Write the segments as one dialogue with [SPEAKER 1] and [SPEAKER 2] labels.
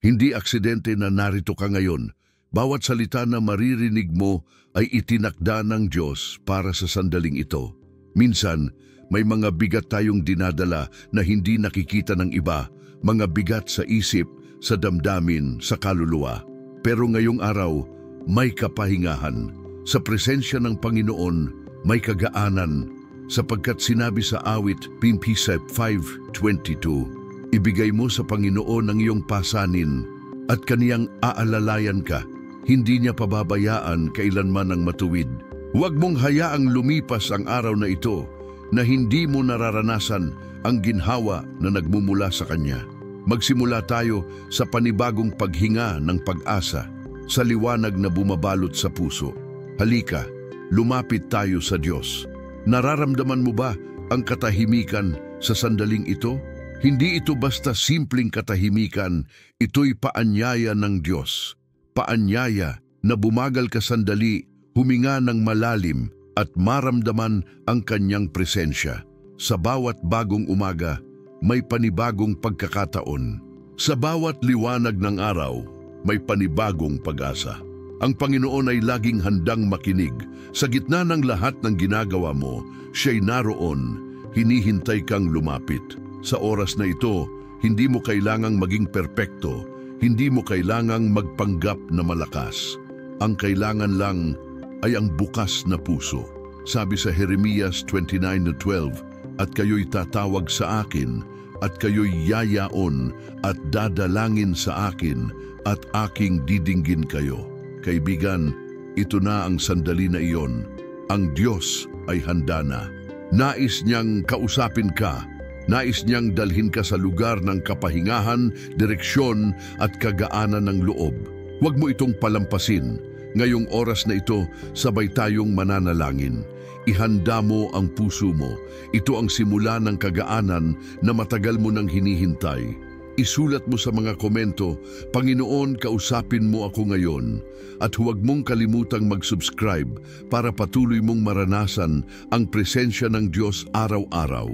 [SPEAKER 1] Hindi aksidente na narito ka ngayon. Bawat salita na maririnig mo ay itinakda ng Diyos para sa sandaling ito. Minsan, may mga bigat tayong dinadala na hindi nakikita ng iba, mga bigat sa isip, sa damdamin, sa kaluluwa. Pero ngayong araw, may kapahingahan. Sa presensya ng Panginoon, may kagaanan, sapagkat sinabi sa awit Psalm 5:22, ibigay mo sa Panginoon ang iyong pasanin at kaniyang aalalayan ka. Hindi niya pababayaan kailanman ang matuwid. Huwag mong hayaang lumipas ang araw na ito na hindi mo nararanasan ang ginhawa na nagmumula sa Kanya. Magsimula tayo sa panibagong paghinga ng pag-asa, sa liwanag na bumabalot sa puso. Halika, lumapit tayo sa Diyos. Nararamdaman mo ba ang katahimikan sa sandaling ito? Hindi ito basta simpleng katahimikan, ito'y paanyaya ng Diyos. Paanyaya na bumagal ka sandali, huminga ng malalim at maramdaman ang Kanyang presensya. Sa bawat bagong umaga, may panibagong pagkakataon. Sa bawat liwanag ng araw, may panibagong pag-asa. Ang Panginoon ay laging handang makinig. Sa gitna ng lahat ng ginagawa mo, Siya'y naroon, hinihintay kang lumapit. Sa oras na ito, hindi mo kailangang maging perpekto, hindi mo kailangang magpanggap na malakas. Ang kailangan lang ay ang bukas na puso. Sabi sa Jeremias 29:12, at kayo'y tatawag sa akin, at kayo'y yayaon, at dadalangin sa akin, at aking didinggin kayo. Kaibigan, ito na ang sandali na iyon. Ang Diyos ay handa na. Nais niyang kausapin ka. Nais niyang dalhin ka sa lugar ng kapahingahan, direksyon at kagaanan ng loob. Huwag mo itong palampasin. Ngayong oras na ito, sabay tayong mananalangin. Ihanda mo ang puso mo. Ito ang simula ng kagaanan na matagal mo nang hinihintay. Isulat mo sa mga komento, Panginoon, kausapin mo ako ngayon. At huwag mong kalimutang mag-subscribe para patuloy mong maranasan ang presensya ng Diyos araw-araw.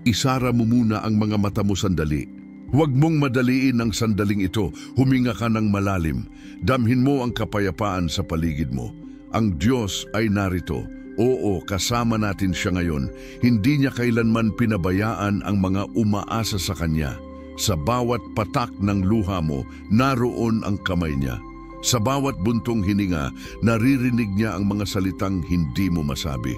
[SPEAKER 1] Isara mo muna ang mga mata mo sandali. Huwag mong madaliin ang sandaling ito. Huminga ka ng malalim. Damhin mo ang kapayapaan sa paligid mo. Ang Diyos ay narito. Oo, kasama natin siya ngayon. Hindi niya kailanman pinabayaan ang mga umaasa sa Kanya. Sa bawat patak ng luha mo, naroon ang kamay niya. Sa bawat buntong hininga, naririnig niya ang mga salitang hindi mo masabi.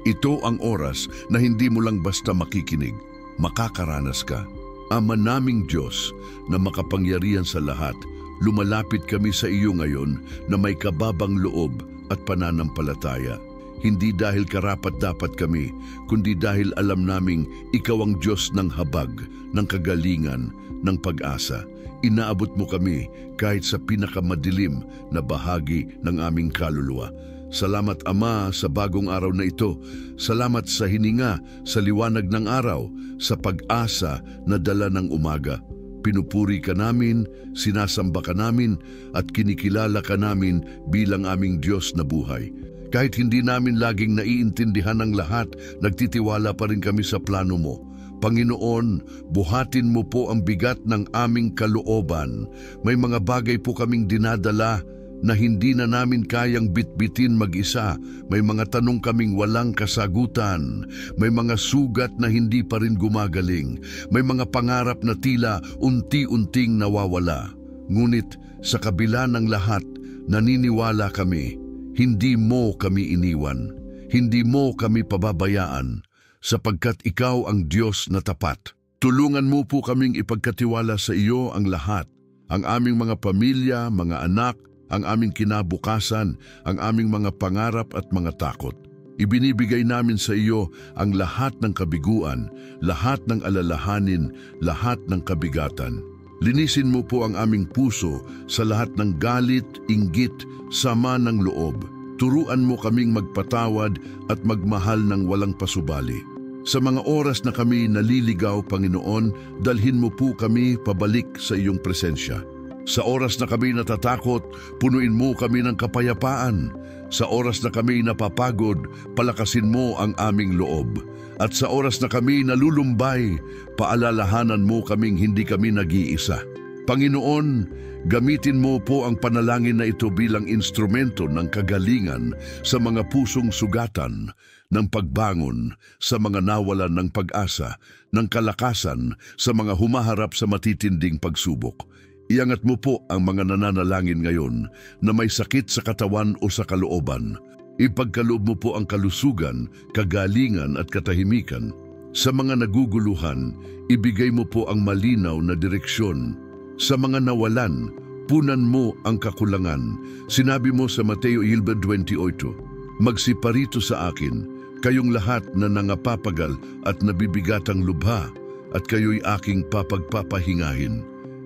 [SPEAKER 1] Ito ang oras na hindi mo lang basta makikinig. Makakaranas ka. Ama naming Diyos na makapangyarihan sa lahat, lumalapit kami sa iyo ngayon na may kababang loob at pananampalataya. Hindi dahil karapat-dapat kami, kundi dahil alam naming ikaw ang Diyos ng habag, ng kagalingan, ng pag-asa. Inaabot mo kami kahit sa pinakamadilim na bahagi ng aming kaluluwa. Salamat Ama sa bagong araw na ito. Salamat sa hininga, sa liwanag ng araw, sa pag-asa na dala ng umaga. Pinupuri ka namin, sinasamba ka namin, at kinikilala ka namin bilang aming Diyos na buhay. Kahit hindi namin laging naiintindihan ang lahat, nagtitiwala pa rin kami sa plano mo. Panginoon, buhatin mo po ang bigat ng aming kalooban. May mga bagay po kaming dinadala na hindi na namin kayang bitbitin mag-isa. May mga tanong kaming walang kasagutan. May mga sugat na hindi pa rin gumagaling. May mga pangarap na tila unti-unting nawawala. Ngunit sa kabila ng lahat, naniniwala kami, hindi mo kami iniwan. Hindi mo kami pababayaan. Sapagkat ikaw ang Diyos na tapat. Tulungan mo po kaming ipagkatiwala sa iyo ang lahat, ang aming mga pamilya, mga anak, ang aming kinabukasan, ang aming mga pangarap at mga takot. Ibinibigay namin sa iyo ang lahat ng kabiguan, lahat ng alalahanin, lahat ng kabigatan. Linisin mo po ang aming puso sa lahat ng galit, inggit, sama ng loob. Turuan mo kaming magpatawad at magmahal ng walang pasubali. Sa mga oras na kami naliligaw, Panginoon, dalhin mo po kami pabalik sa iyong presensya. Sa oras na kami natatakot, punuin mo kami ng kapayapaan. Sa oras na kami napapagod, palakasin mo ang aming loob. At sa oras na kami nalulumbay, paalalahanan mo kaming hindi kami nag-iisa. Panginoon, gamitin mo po ang panalangin na ito bilang instrumento ng kagalingan sa mga pusong sugatan, ng pagbangon sa mga nawalan ng pag-asa, ng kalakasan sa mga humaharap sa matitinding pagsubok. Iangat mo po ang mga nananalangin ngayon na may sakit sa katawan o sa kalooban. Ipagkaloob mo po ang kalusugan, kagalingan at katahimikan. Sa mga naguguluhan, ibigay mo po ang malinaw na direksyon. Sa mga nawalan, punan mo ang kakulangan. Sinabi mo sa Mateo 11:28, "Magsiparito sa akin, kayong lahat na nangapapagal at nabibigatang lubha, at kayo'y aking papagpapahingahin."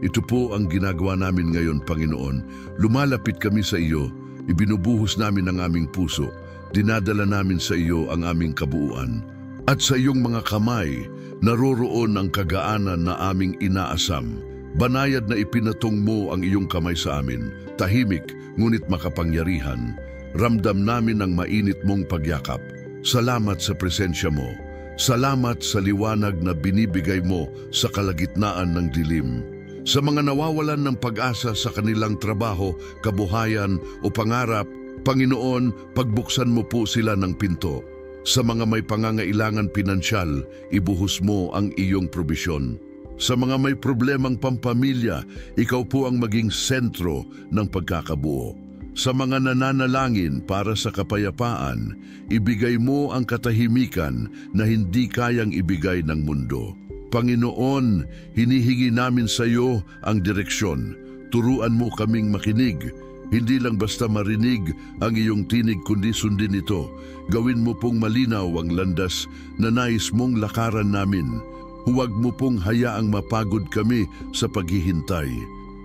[SPEAKER 1] Ito po ang ginagawa namin ngayon, Panginoon. Lumalapit kami sa iyo, ibinubuhos namin ang aming puso, dinadala namin sa iyo ang aming kabuuan. At sa iyong mga kamay, naroroon ang kagaanan na aming inaasam. Banayad na ipinatong mo ang iyong kamay sa amin, tahimik ngunit makapangyarihan. Ramdam namin ang mainit mong pagyakap. Salamat sa presensya mo. Salamat sa liwanag na binibigay mo sa kalagitnaan ng dilim. Sa mga nawawalan ng pag-asa sa kanilang trabaho, kabuhayan o pangarap, Panginoon, pagbuksan mo po sila ng pinto. Sa mga may pangangailangan pinansyal, ibuhos mo ang iyong probisyon. Sa mga may problemang pampamilya, ikaw po ang maging sentro ng pagkakabuo. Sa mga nananalangin para sa kapayapaan, ibigay mo ang katahimikan na hindi kayang ibigay ng mundo. Panginoon, hinihingi namin sa iyo ang direksyon. Turuan mo kaming makinig. Hindi lang basta marinig ang iyong tinig kundi sundin ito. Gawin mo pong malinaw ang landas na nais mong lakaran namin. Huwag mo pong hayaang mapagod kami sa paghihintay.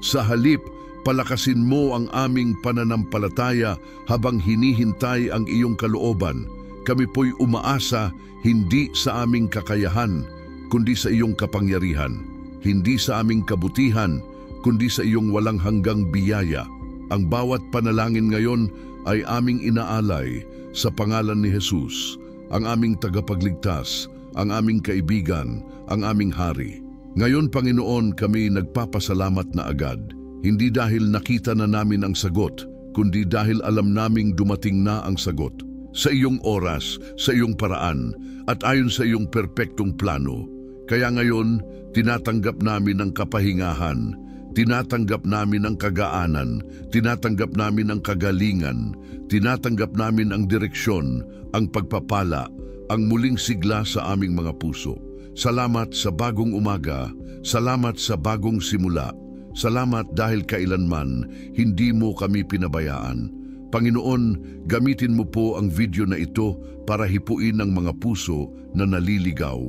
[SPEAKER 1] Sa halip, palakasin mo ang aming pananampalataya habang hinihintay ang iyong kalooban. Kami po'y umaasa hindi sa aming kakayahan, kundi sa iyong kapangyarihan. Hindi sa aming kabutihan, kundi sa iyong walang hanggang biyaya. Ang bawat panalangin ngayon ay aming inaalay sa pangalan ni Jesus, ang aming tagapagligtas, ang aming kaibigan, ang aming hari. Ngayon, Panginoon, kami nagpapasalamat na agad, hindi dahil nakita na namin ang sagot, kundi dahil alam naming dumating na ang sagot. Sa iyong oras, sa iyong paraan, at ayon sa iyong perpektong plano. Kaya ngayon, tinatanggap namin ang kapahingahan, tinatanggap namin ang kagaanan, tinatanggap namin ang kagalingan, tinatanggap namin ang direksyon, ang pagpapala, ang muling sigla sa aming mga puso. Salamat sa bagong umaga, salamat sa bagong simula, salamat dahil kailanman hindi mo kami pinabayaan. Panginoon, gamitin mo po ang video na ito para hipuin ang mga puso na naliligaw.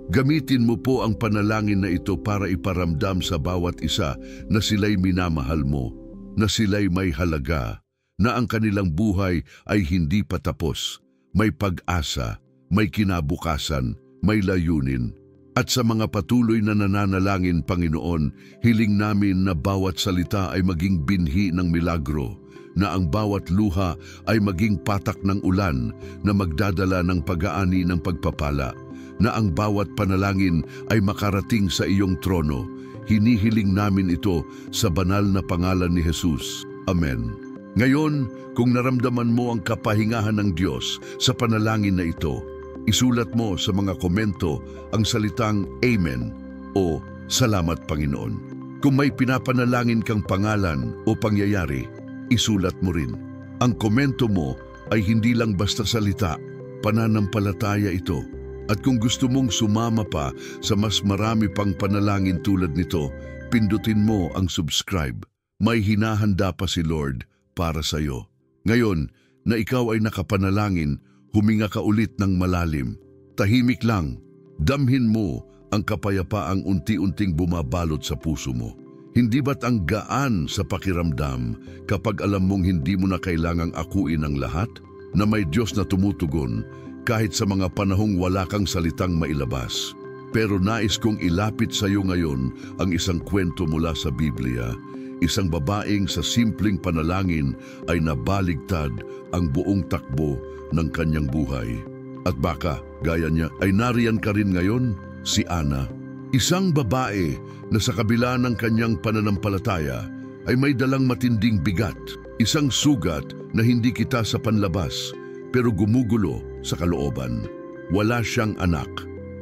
[SPEAKER 1] Gamitin mo po ang panalangin na ito para iparamdam sa bawat isa na sila'y minamahal mo, na sila'y may halaga, na ang kanilang buhay ay hindi patapos, may pag-asa, may kinabukasan, may layunin. At sa mga patuloy na nananalangin, Panginoon, hiling namin na bawat salita ay maging binhi ng milagro, na ang bawat luha ay maging patak ng ulan na magdadala ng pag-aani ng pagpapala, na ang bawat panalangin ay makarating sa iyong trono. Hinihiling namin ito sa banal na pangalan ni Jesus. Amen. Ngayon, kung naramdaman mo ang kapahingahan ng Diyos sa panalangin na ito, isulat mo sa mga komento ang salitang Amen o Salamat Panginoon. Kung may pinapanalangin kang pangalan o pangyayari, isulat mo rin. Ang komento mo ay hindi lang basta salita, pananampalataya ito. At kung gusto mong sumama pa sa mas marami pang panalangin tulad nito, pindutin mo ang subscribe. May hinahanda pa si Lord para sa iyo. Ngayon na ikaw ay nakapanalangin, huminga ka ulit ng malalim. Tahimik lang, damhin mo ang kapayapaang unti-unting bumabalot sa puso mo. Hindi ba't ang gaan sa pakiramdam kapag alam mong hindi mo na kailangang akuin ang lahat? Na may Diyos na tumutugon kahit sa mga panahong wala kang salitang mailabas. Pero nais kong ilapit sa iyo ngayon ang isang kwento mula sa Biblia. Isang babaeng sa simpleng panalangin ay nabaligtad ang buong takbo ng kanyang buhay. At baka, gaya niya, ay nariyan ka rin ngayon, si Ana. Isang babae na sa kabila ng kanyang pananampalataya ay may dalang matinding bigat, isang sugat na hindi kita sa panlabas pero gumugulo sa kalooban. Wala siyang anak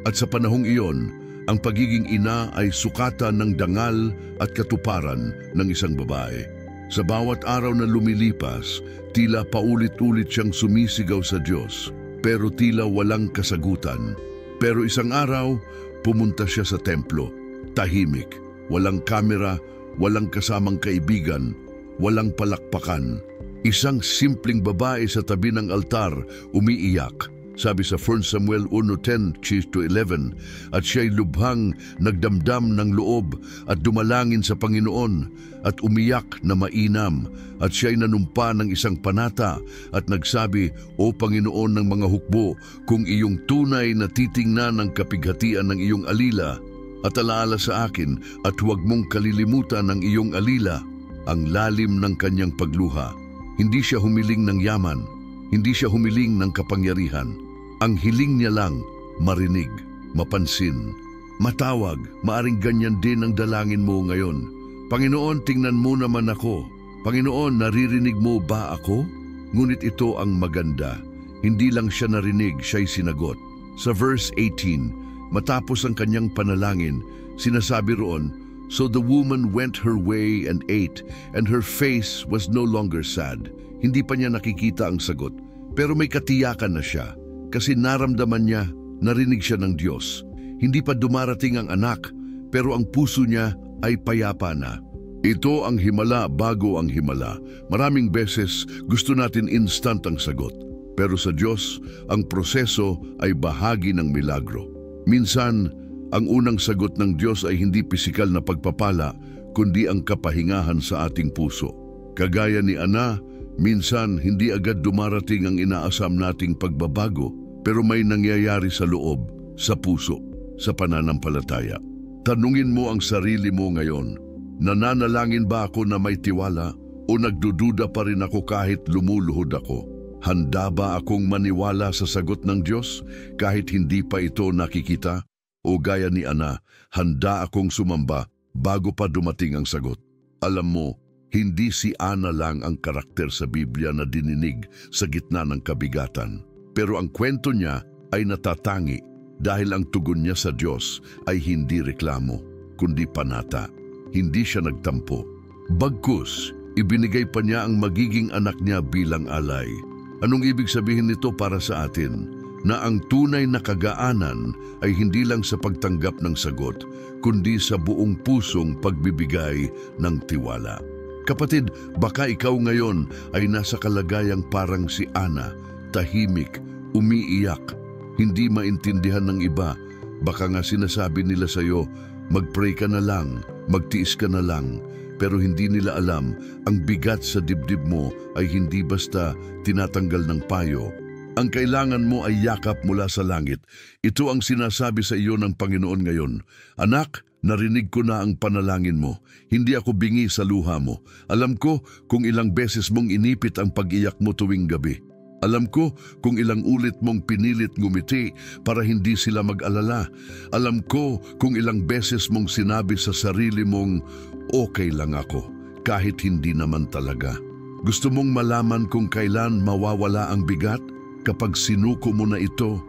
[SPEAKER 1] at sa panahong iyon, ang pagiging ina ay sukatan ng dangal at katuparan ng isang babae. Sa bawat araw na lumilipas, tila paulit-ulit siyang sumisigaw sa Diyos, pero tila walang kasagutan. Pero isang araw, pumunta siya sa templo, tahimik, walang kamera, walang kasamang kaibigan, walang palakpakan. Isang simpleng babae sa tabi ng altar, umiiyak. Sabi sa 1 Samuel 1:10-11, at siya'y lubhang nagdamdam ng loob at dumalangin sa Panginoon at umiyak na mainam, at siya'y nanumpa ng isang panata at nagsabi, O Panginoon ng mga hukbo, kung iyong tunay na titingnan ang kapighatian ng iyong alila at alaala sa akin at huwag mong kalilimutan ang iyong alila, ang lalim ng kanyang pagluha. Hindi siya humiling ng yaman, hindi siya humiling ng kapangyarihan. Ang hiling niya lang, marinig, mapansin, matawag. Maaring ganyan din ang dalangin mo ngayon. Panginoon, tingnan mo naman ako. Panginoon, naririnig mo ba ako? Ngunit ito ang maganda. Hindi lang siya narinig, siya'y sinagot. Sa verse 18, matapos ang kanyang panalangin, sinasabi roon, So the woman went her way and ate, and her face was no longer sad. Hindi pa niya nakikita ang sagot, pero may katiyakan na siya. Kasi naramdaman niya, narinig siya ng Diyos. Hindi pa dumarating ang anak, pero ang puso niya ay payapa na. Ito ang himala bago ang himala. Maraming beses gusto natin instant ang sagot. Pero sa Diyos, ang proseso ay bahagi ng milagro. Minsan, ang unang sagot ng Diyos ay hindi pisikal na pagpapala, kundi ang kapahingahan sa ating puso. Kagaya ni Ana, minsan hindi agad dumarating ang inaasam nating pagbabago, pero may nangyayari sa loob, sa puso, sa pananampalataya. Tanungin mo ang sarili mo ngayon, nananalangin ba ako na may tiwala o nagdududa pa rin ako kahit lumuluhod ako? Handa ba akong maniwala sa sagot ng Diyos kahit hindi pa ito nakikita? O gaya ni Ana, handa akong sumamba bago pa dumating ang sagot? Alam mo, hindi si Ana lang ang karakter sa Biblia na dininig sa gitna ng kabigatan. Pero ang kwento niya ay natatangi dahil ang tugon niya sa Diyos ay hindi reklamo, kundi panata. Hindi siya nagtampo. Bagkus, ibinigay pa niya ang magiging anak niya bilang alay. Anong ibig sabihin nito para sa atin? Na ang tunay na kagaanan ay hindi lang sa pagtanggap ng sagot, kundi sa buong pusong pagbibigay ng tiwala. Kapatid, baka ikaw ngayon ay nasa kalagayang parang si Ana, tahimik, umiiyak, hindi maintindihan ng iba. Baka nga sinasabi nila sa iyo, mag-pray ka na lang, magtiis ka na lang. Pero hindi nila alam, ang bigat sa dibdib mo ay hindi basta tinatanggal ng payo. Ang kailangan mo ay yakap mula sa langit. Ito ang sinasabi sa iyo ng Panginoon ngayon. Anak, narinig ko na ang panalangin mo. Hindi ako bingi sa luha mo. Alam ko kung ilang beses mong inipit ang pag-iyak mo tuwing gabi. Alam ko kung ilang ulit mong pinilit ngumiti para hindi sila mag-alala. Alam ko kung ilang beses mong sinabi sa sarili mong, okay lang ako, kahit hindi naman talaga. Gusto mong malaman kung kailan mawawala ang bigat? Kapag sinuko mo na ito,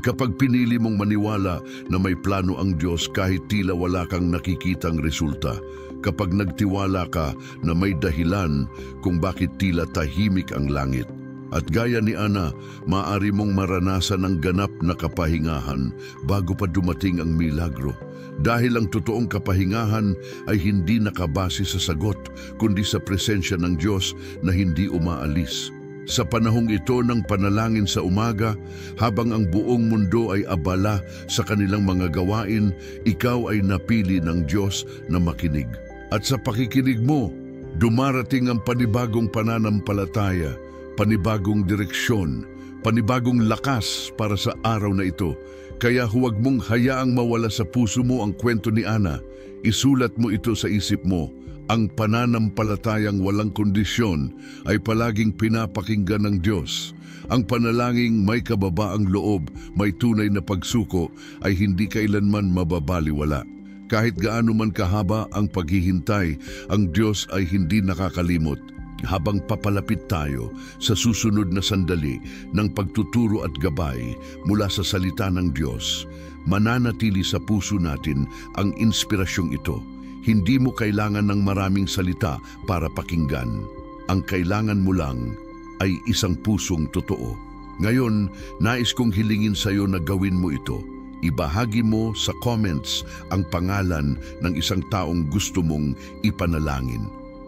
[SPEAKER 1] kapag pinili mong maniwala na may plano ang Diyos kahit tila wala kang nakikitang resulta, kapag nagtiwala ka na may dahilan kung bakit tila tahimik ang langit. At gaya ni Ana, maaari mong maranasan ang ganap na kapahingahan bago pa dumating ang milagro. Dahil ang totoong kapahingahan ay hindi nakabase sa sagot, kundi sa presensya ng Diyos na hindi umaalis. Sa panahong ito ng panalangin sa umaga, habang ang buong mundo ay abala sa kanilang mga gawain, ikaw ay napili ng Diyos na makinig. At sa pakikinig mo, dumarating ang panibagong pananampalataya, panibagong direksyon, panibagong lakas para sa araw na ito. Kaya huwag mong hayaang mawala sa puso mo ang kwento ni Ana. Isulat mo ito sa isip mo Ang pananampalatayang walang kondisyon ay palaging pinapakinggan ng Diyos. Ang panalangin may kababaang loob, may tunay na pagsuko ay hindi kailanman mababaliwala. Kahit gaano man kahaba ang paghihintay, ang Diyos ay hindi nakakalimot. Habang papalapit tayo sa susunod na sandali ng pagtuturo at gabay mula sa salita ng Diyos, mananatili sa puso natin ang inspirasyong ito. Hindi mo kailangan ng maraming salita para pakinggan. Ang kailangan mo lang ay isang pusong totoo. Ngayon, nais kong hilingin sa iyo na gawin mo ito. Ibahagi mo sa comments ang pangalan ng isang taong gusto mong ipanalangin.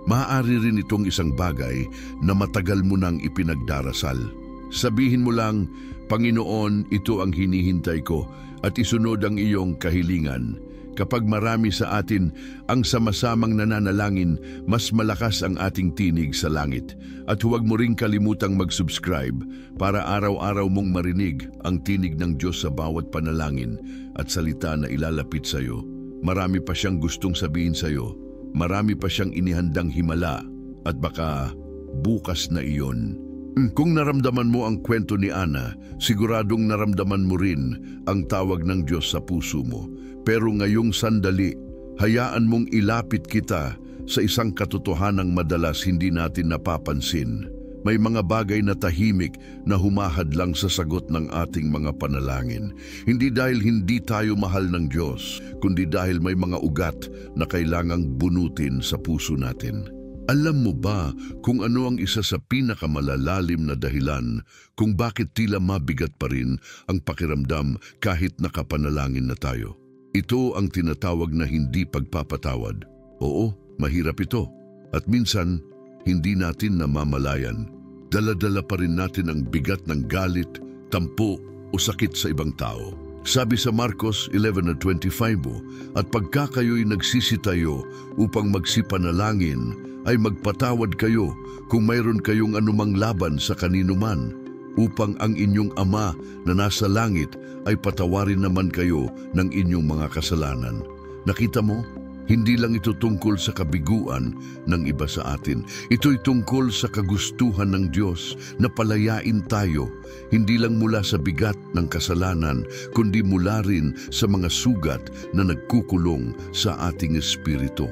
[SPEAKER 1] Maaari rin itong isang bagay na matagal mo nang ipinagdarasal. Sabihin mo lang, Panginoon, ito ang hinihintay ko at isunod ang iyong kahilingan. Kapag marami sa atin ang sama-samang nananalangin, mas malakas ang ating tinig sa langit. At huwag mo ring kalimutang mag-subscribe para araw-araw mong marinig ang tinig ng Diyos sa bawat panalangin at salita na ilalapit sa iyo. Marami pa siyang gustong sabihin sa iyo. Marami pa siyang inihandang himala at baka bukas na iyon. Kung naramdaman mo ang kwento ni Ana, siguradong naramdaman mo rin ang tawag ng Diyos sa puso mo. Pero ngayong sandali, hayaan mong ilapit kita sa isang katotohanang madalas hindi natin napapansin. May mga bagay na tahimik na humahadlang sa sagot ng ating mga panalangin. Hindi dahil hindi tayo mahal ng Diyos, kundi dahil may mga ugat na kailangang bunutin sa puso natin. Alam mo ba kung ano ang isa sa pinakamalalalim na dahilan kung bakit tila mabigat pa rin ang pakiramdam kahit nakapanalangin na tayo? Ito ang tinatawag na hindi pagpapatawad. Oo, mahirap ito. At minsan, hindi natin namamalayan. Dala-dala pa rin natin ang bigat ng galit, tampo o sakit sa ibang tao. Sabi sa Marcos 11:25, at pagka kayo'y nagsisitayo upang magsipanalangin, ay magpatawad kayo kung mayroon kayong anumang laban sa kanino man, upang ang inyong Ama na nasa langit ay patawarin naman kayo ng inyong mga kasalanan. Nakita mo? Hindi lang ito tungkol sa kabiguan ng iba sa atin. Ito'y tungkol sa kagustuhan ng Diyos na palayain tayo, hindi lang mula sa bigat ng kasalanan, kundi mula rin sa mga sugat na nagkukulong sa ating espiritu.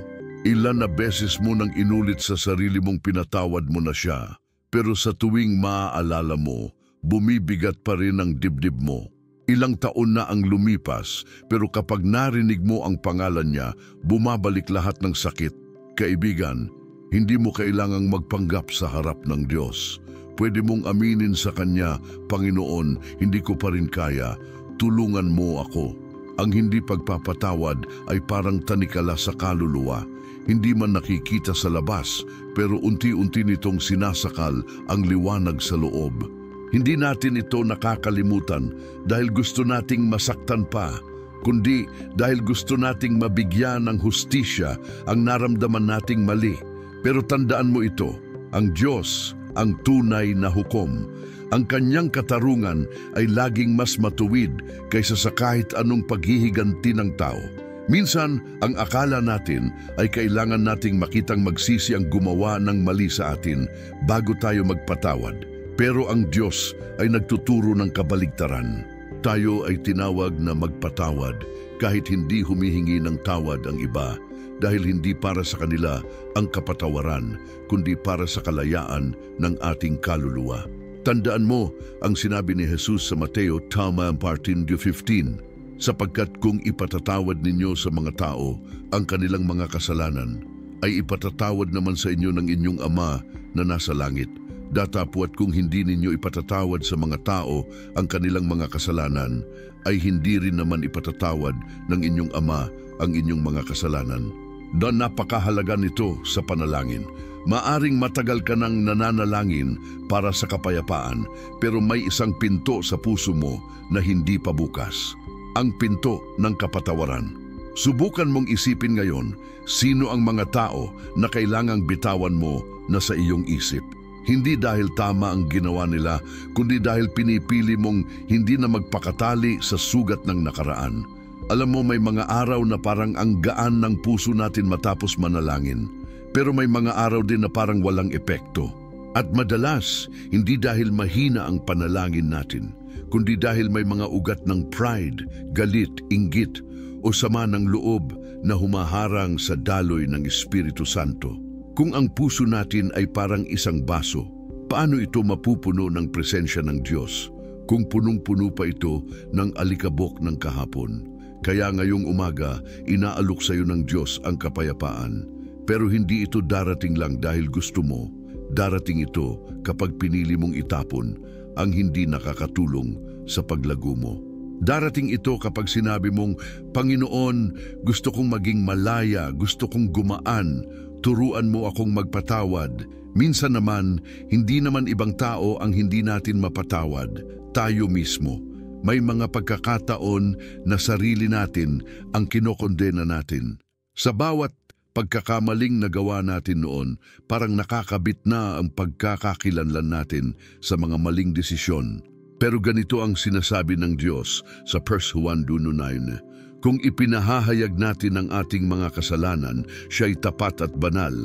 [SPEAKER 1] Ilan na beses mo nang inulit sa sarili mong pinatawad mo na siya, pero sa tuwing maaalala mo, bumibigat pa rin ang dibdib mo. Ilang taon na ang lumipas, pero kapag narinig mo ang pangalan niya, bumabalik lahat ng sakit. Kaibigan, hindi mo kailangang magpanggap sa harap ng Diyos. Pwede mong aminin sa Kanya, Panginoon, hindi ko pa rin kaya, tulungan mo ako. Ang hindi pagpapatawad ay parang tanikala sa kaluluwa. Hindi man nakikita sa labas, pero unti-unti nitong sinasakal ang liwanag sa loob. Hindi natin ito nakakalimutan dahil gusto nating masaktan pa, kundi dahil gusto nating mabigyan ng hustisya ang naramdaman nating mali. Pero tandaan mo ito, ang Diyos ang tunay na hukom. Ang Kanyang katarungan ay laging mas matuwid kaysa sa kahit anong paghihiganti ng tao. Minsan, ang akala natin ay kailangan nating makitang magsisi ang gumawa ng mali sa atin bago tayo magpatawad. Pero ang Diyos ay nagtuturo ng kabaligtaran. Tayo ay tinawag na magpatawad kahit hindi humihingi ng tawad ang iba dahil hindi para sa kanila ang kapatawaran kundi para sa kalayaan ng ating kaluluwa. Tandaan mo ang sinabi ni Jesus sa Mateo 13:15, sapagkat kung ipatatawad ninyo sa mga tao ang kanilang mga kasalanan, ay ipatatawad naman sa inyo ng inyong Ama na nasa langit. Datapwat kung hindi ninyo ipatatawad sa mga tao ang kanilang mga kasalanan, ay hindi rin naman ipatatawad ng inyong Ama ang inyong mga kasalanan. Dan napakahalaga nito sa panalangin. Maaring matagal ka nang nananalangin para sa kapayapaan, pero may isang pinto sa puso mo na hindi pa bukas. Ang pinto ng kapatawaran. Subukan mong isipin ngayon, sino ang mga tao na kailangang bitawan mo na sa iyong isip. Hindi dahil tama ang ginawa nila, kundi dahil pinipili mong hindi na magpakatali sa sugat ng nakaraan. Alam mo, may mga araw na parang ang gaan ng puso natin matapos manalangin. Pero may mga araw din na parang walang epekto. At madalas, hindi dahil mahina ang panalangin natin, kundi dahil may mga ugat ng pride, galit, inggit o sama ng loob na humaharang sa daloy ng Espiritu Santo. Kung ang puso natin ay parang isang baso, paano ito mapupuno ng presensya ng Diyos kung punong-puno pa ito ng alikabok ng kahapon? Kaya ngayong umaga, inaalok sa iyo ng Diyos ang kapayapaan. Pero hindi ito darating lang dahil gusto mo. Darating ito kapag pinili mong itapon ang hindi nakakatulong sa paglago mo. Darating ito kapag sinabi mong, Panginoon, gusto kong maging malaya, gusto kong gumaan, turuan mo akong magpatawad. Minsan naman, hindi naman ibang tao ang hindi natin mapatawad, tayo mismo. May mga pagkakataon na sarili natin ang kinokondena natin. Sa bawat pagkakamaling nagawa natin noon, parang nakakabit na ang pagkakakilanlan natin sa mga maling desisyon. Pero ganito ang sinasabi ng Diyos sa 1 Juan 1:9. Kung ipinahahayag natin ang ating mga kasalanan, siya'y tapat at banal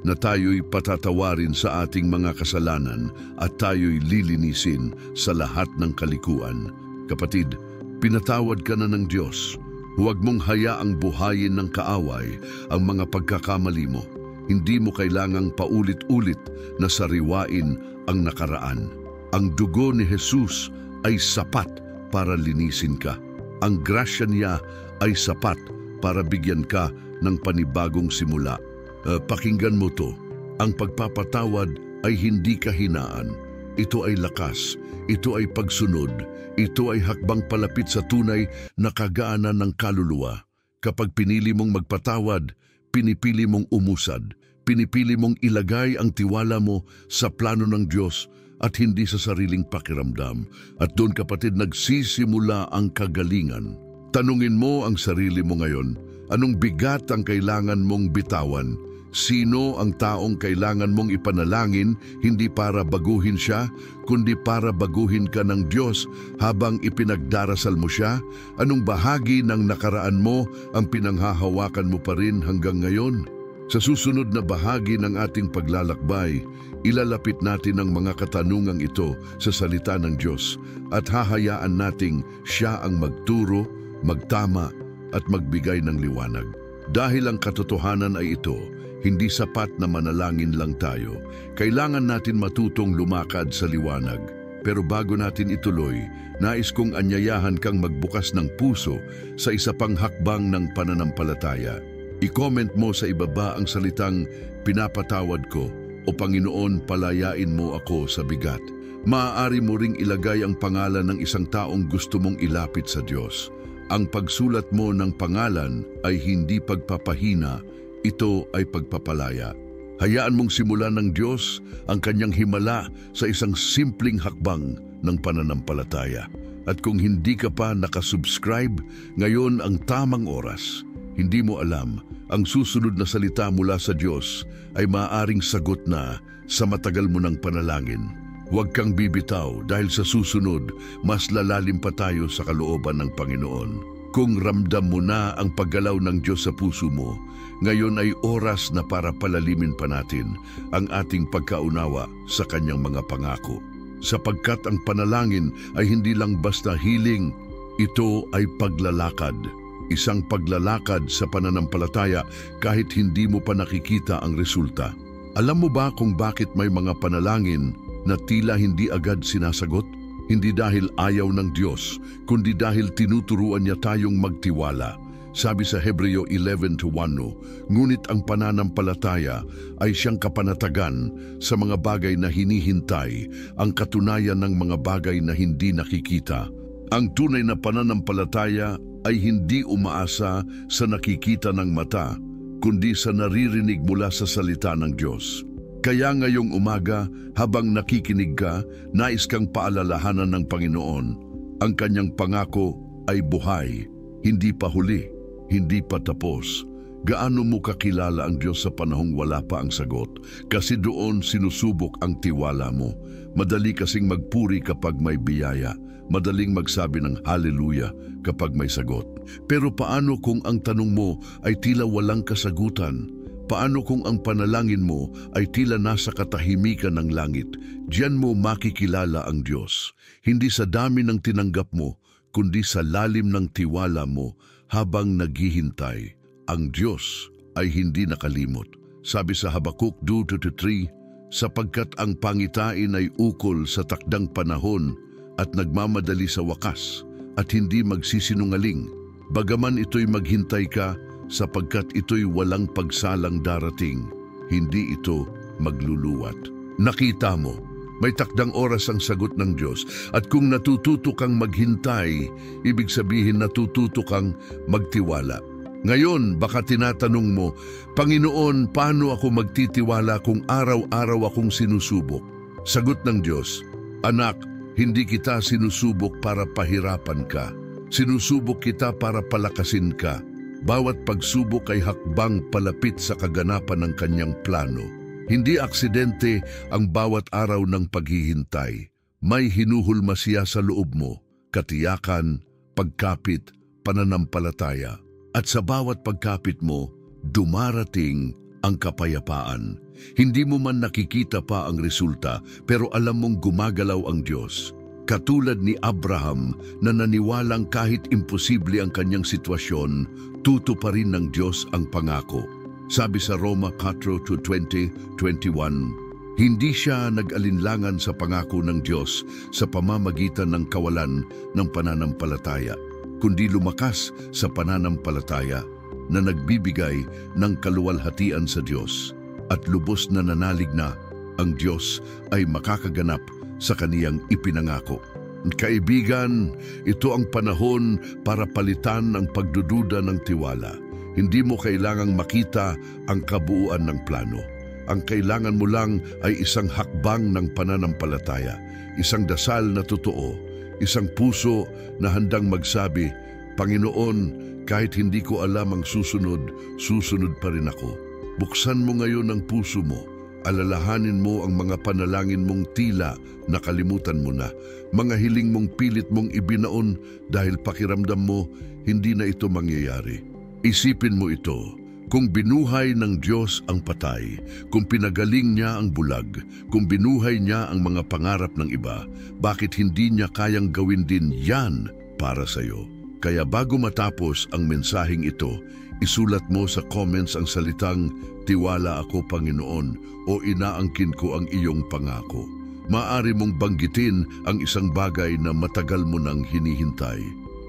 [SPEAKER 1] na tayo'y patatawarin sa ating mga kasalanan at tayo'y lilinisin sa lahat ng kalikuan. Kapatid, pinatawad ka na ng Diyos. Huwag mong hayaang buhayin ng kaaway ang mga pagkakamali mo. Hindi mo kailangang paulit-ulit na sariwain ang nakaraan. Ang dugo ni Jesus ay sapat para linisin ka. Ang grasya niya ay sapat para bigyan ka ng panibagong simula. Pakinggan mo to. Ang pagpapatawad ay hindi kahinaan. Ito ay lakas. Ito ay pagsunod. Ito ay hakbang palapit sa tunay na kagaanan ng kaluluwa. Kapag pinili mong magpatawad, pinipili mong umusad. Pinipili mong ilagay ang tiwala mo sa plano ng Diyos at hindi sa sariling pakiramdam. At doon, kapatid, nagsisimula ang kagalingan. Tanungin mo ang sarili mo ngayon, anong bigat ang kailangan mong bitawan? Sino ang taong kailangan mong ipanalangin, hindi para baguhin siya, kundi para baguhin ka ng Diyos habang ipinagdarasal mo siya? Anong bahagi ng nakaraan mo ang pinanghahawakan mo pa rin hanggang ngayon? Sa susunod na bahagi ng ating paglalakbay, ilalapit natin ang mga katanungang ito sa salita ng Diyos at hahayaan nating siya ang magturo, magtama at magbigay ng liwanag. Dahil ang katotohanan ay ito, hindi sapat na manalangin lang tayo. Kailangan natin matutong lumakad sa liwanag. Pero bago natin ituloy, nais kong anyayahan kang magbukas ng puso sa isa pang hakbang ng pananampalataya. I-comment mo sa ibaba ang salitang, pinapatawad ko, o Panginoon, palayain mo ako sa bigat. Maaari mo ring ilagay ang pangalan ng isang taong gusto mong ilapit sa Diyos. Ang pagsulat mo ng pangalan ay hindi pagpapahina, ito ay pagpapalaya. Hayaan mong simulan ng Diyos ang kanyang himala sa isang simpleng hakbang ng pananampalataya. At kung hindi ka pa nakasubscribe, ngayon ang tamang oras. Hindi mo alam, ang susunod na salita mula sa Diyos ay maaaring sagot na sa matagal mo ng panalangin. Huwag kang bibitaw dahil sa susunod, mas lalalim pa tayo sa kalooban ng Panginoon. Kung ramdam mo na ang paggalaw ng Diyos sa puso mo, ngayon ay oras na para palalimin pa natin ang ating pagkaunawa sa kanyang mga pangako. Sapagkat ang panalangin ay hindi lang basta hiling, ito ay paglalakad. Isang paglalakad sa pananampalataya kahit hindi mo pa nakikita ang resulta. Alam mo ba kung bakit may mga panalangin na tila hindi agad sinasagot? Hindi dahil ayaw ng Diyos, kundi dahil tinuturuan niya tayong magtiwala. Sabi sa Hebreo 11:1, ngunit ang pananampalataya ay siyang kapanatagan sa mga bagay na hinihintay, ang katunayan ng mga bagay na hindi nakikita. Ang tunay na pananampalataya ay hindi umaasa sa nakikita ng mata, kundi sa naririnig mula sa salita ng Diyos. Kaya ngayong umaga, habang nakikinig ka, nais kang paalalahanan ng Panginoon. Ang kanyang pangako ay buhay, hindi pa huli, hindi pa tapos. Gaano mo kakilala ang Diyos sa panahong wala pa ang sagot? Kasi doon sinusubok ang tiwala mo. Madali kasing magpuri kapag may biyaya. Madaling magsabi ng hallelujah kapag may sagot. Pero paano kung ang tanong mo ay tila walang kasagutan? Paano kung ang panalangin mo ay tila nasa katahimikan ng langit? Diyan mo makikilala ang Diyos. Hindi sa dami ng tinanggap mo, kundi sa lalim ng tiwala mo habang naghihintay. Ang Diyos ay hindi nakalimot. Sabi sa Habakuk 2:3, sapagkat ang pangitain ay ukol sa takdang panahon at nagmamadali sa wakas at hindi magsisinungaling. Bagaman ito'y maghintay ka, sapagkat ito'y walang pagsalang darating, hindi ito magluluwat. Nakita mo, may takdang oras ang sagot ng Diyos, at kung natututo kang maghintay, ibig sabihin natututo kang magtiwala. Ngayon, baka tinatanong mo, Panginoon, paano ako magtitiwala kung araw-araw akong sinusubok? Sagot ng Diyos, anak, hindi kita sinusubok para pahirapan ka. Sinusubok kita para palakasin ka. Bawat pagsubok ay hakbang palapit sa kaganapan ng kanyang plano. Hindi aksidente ang bawat araw ng paghihintay. May hinuhulma siya sa loob mo, katiyakan, pagkapit, pananampalataya. At sa bawat pagkapit mo, dumarating ang kapayapaan. Hindi mo man nakikita pa ang resulta, pero alam mong gumagalaw ang Diyos. Katulad ni Abraham na naniwalang kahit imposible ang kanyang sitwasyon, tutuparin ng Diyos ang pangako. Sabi sa Roma 4:20-21, hindi siya nag-alinlangan sa pangako ng Diyos sa pamamagitan ng kawalan ng pananampalataya, kundi lumakas sa pananampalataya na nagbibigay ng kaluwalhatian sa Diyos at lubos na nanalig na ang Diyos ay makakaganap sa kaniyang ipinangako. Kaibigan, ito ang panahon para palitan ang pagdududa ng tiwala. Hindi mo kailangang makita ang kabuuan ng plano. Ang kailangan mo lang ay isang hakbang ng pananampalataya, isang dasal na totoo, isang puso na handang magsabi, Panginoon, kahit hindi ko alam ang susunod, susunod pa rin ako. Buksan mo ngayon ang puso mo. Alalahanin mo ang mga panalangin mong tila nakalimutan mo na, mga hiling mong pilit mong ibinaon dahil pakiramdam mo hindi na ito mangyayari. Isipin mo ito, kung binuhay ng Diyos ang patay, kung pinagaling niya ang bulag, kung binuhay niya ang mga pangarap ng iba, bakit hindi niya kayang gawin din yan para sa iyo? Kaya bago matapos ang mensaheng ito, isulat mo sa comments ang salitang, Tiwala ako, Panginoon, o inaangkin ko ang iyong pangako. Maaari mong banggitin ang isang bagay na matagal mo nang hinihintay.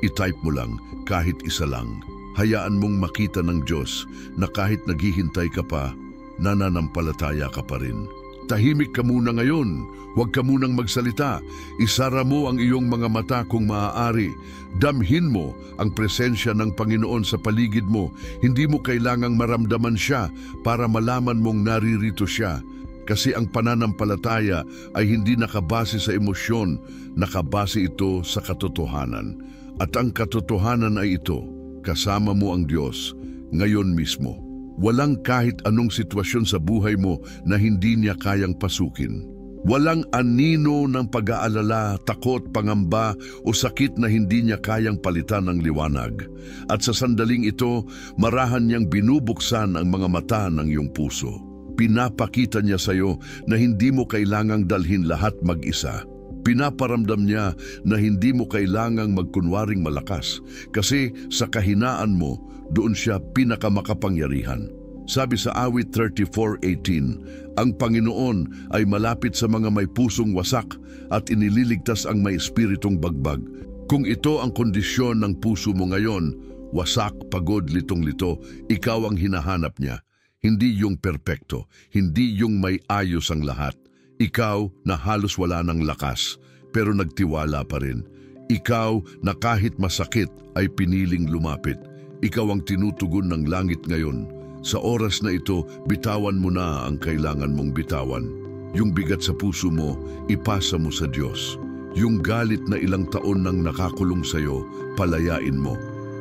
[SPEAKER 1] I-type mo lang, kahit isa lang. Hayaan mong makita ng Diyos na kahit naghihintay ka pa, nananampalataya ka pa rin. Tahimik ka muna ngayon. Huwag ka munang magsalita. Isara mo ang iyong mga mata kung maaari. Damhin mo ang presensya ng Panginoon sa paligid mo. Hindi mo kailangang maramdaman siya para malaman mong naririto siya. Kasi ang pananampalataya ay hindi nakabase sa emosyon, nakabase ito sa katotohanan. At ang katotohanan ay ito, kasama mo ang Diyos ngayon mismo. Walang kahit anong sitwasyon sa buhay mo na hindi niya kayang pasukin. Walang anino ng pag-aalala, takot, pangamba o sakit na hindi niya kayang palitan ng liwanag. At sa sandaling ito, marahan niyang binubuksan ang mga mata ng iyong puso. Pinapakita niya sa iyo na hindi mo kailangang dalhin lahat mag-isa. Pinaparamdam niya na hindi mo kailangang magkunwaring malakas kasi sa kahinaan mo, doon siya pinakamakapangyarihan. Sabi sa Awit 34:18, ang Panginoon ay malapit sa mga may pusong wasak at inililigtas ang may espiritong bagbag. Kung ito ang kondisyon ng puso mo ngayon, wasak, pagod, litong-lito, ikaw ang hinahanap niya. Hindi yung perpekto, hindi yung may ayos ang lahat. Ikaw na halos wala ng lakas, pero nagtiwala pa rin. Ikaw na kahit masakit ay piniling lumapit. Ikaw ang tinutugon ng langit ngayon. Sa oras na ito, bitawan mo na ang kailangan mong bitawan. Yung bigat sa puso mo, ipasa mo sa Diyos. Yung galit na ilang taon nang nakakulong sa'yo, palayain mo.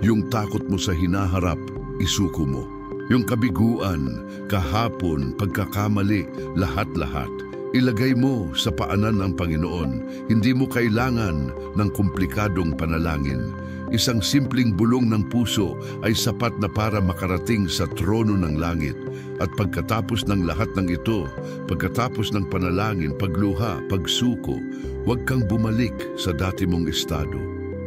[SPEAKER 1] Yung takot mo sa hinaharap, isuko mo. Yung kabiguan, kahapon, pagkakamali, lahat-lahat, Ilagay mo sa paanan ng Panginoon. Hindi mo kailangan ng komplikadong panalangin. Isang simpleng bulong ng puso ay sapat na para makarating sa trono ng langit. At pagkatapos ng lahat ng ito, pagkatapos ng panalangin, pagluha, pagsuko, huwag kang bumalik sa dati mong estado.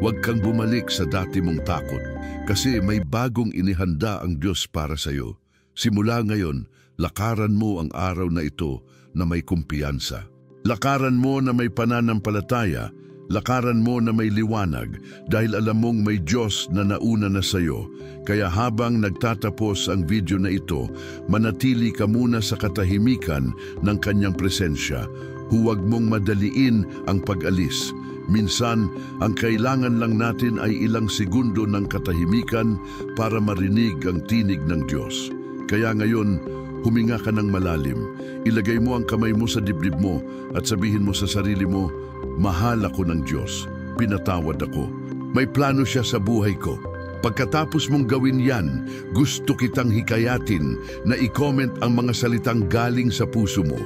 [SPEAKER 1] Huwag kang bumalik sa dati mong takot. Kasi may bagong inihanda ang Diyos para sa iyo. Simula ngayon, lakaran mo ang araw na ito na may kumpiyansa. Lakaran mo na may pananampalataya, lakaran mo na may liwanag dahil alam mong may Diyos na nauna na sa iyo. Kaya habang nagtatapos ang video na ito, manatili ka muna sa katahimikan ng kanyang presensya. Huwag mong madaliin ang pag-alis. Minsan, ang kailangan lang natin ay ilang segundo ng katahimikan para marinig ang tinig ng Diyos. Kaya ngayon, huminga ka ng malalim. Ilagay mo ang kamay mo sa dibdib mo at sabihin mo sa sarili mo, mahal ako ng Diyos, pinatawad ako. May plano siya sa buhay ko. Pagkatapos mong gawin yan, gusto kitang hikayatin na i-comment ang mga salitang galing sa puso mo.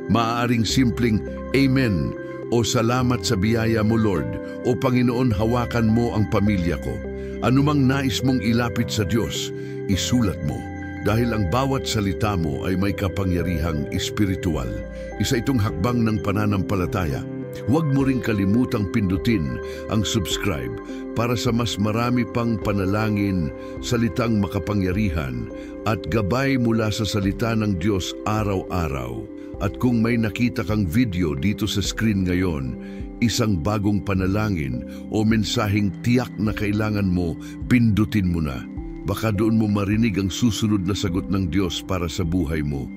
[SPEAKER 1] Maaaring simpleng, Amen, o salamat sa biyaya mo Lord, o Panginoon hawakan mo ang pamilya ko. Anumang nais mong ilapit sa Diyos, isulat mo. Dahil ang bawat salita mo ay may kapangyarihang espiritual. Isa itong hakbang ng pananampalataya. Huwag mo ring kalimutang pindutin ang subscribe para sa mas marami pang panalangin, salitang makapangyarihan at gabay mula sa salita ng Diyos araw-araw. At kung may nakita kang video dito sa screen ngayon, isang bagong panalangin o mensaheng tiyak na kailangan mo, pindutin mo na. Baka doon mo marinig ang susunod na sagot ng Diyos para sa buhay mo.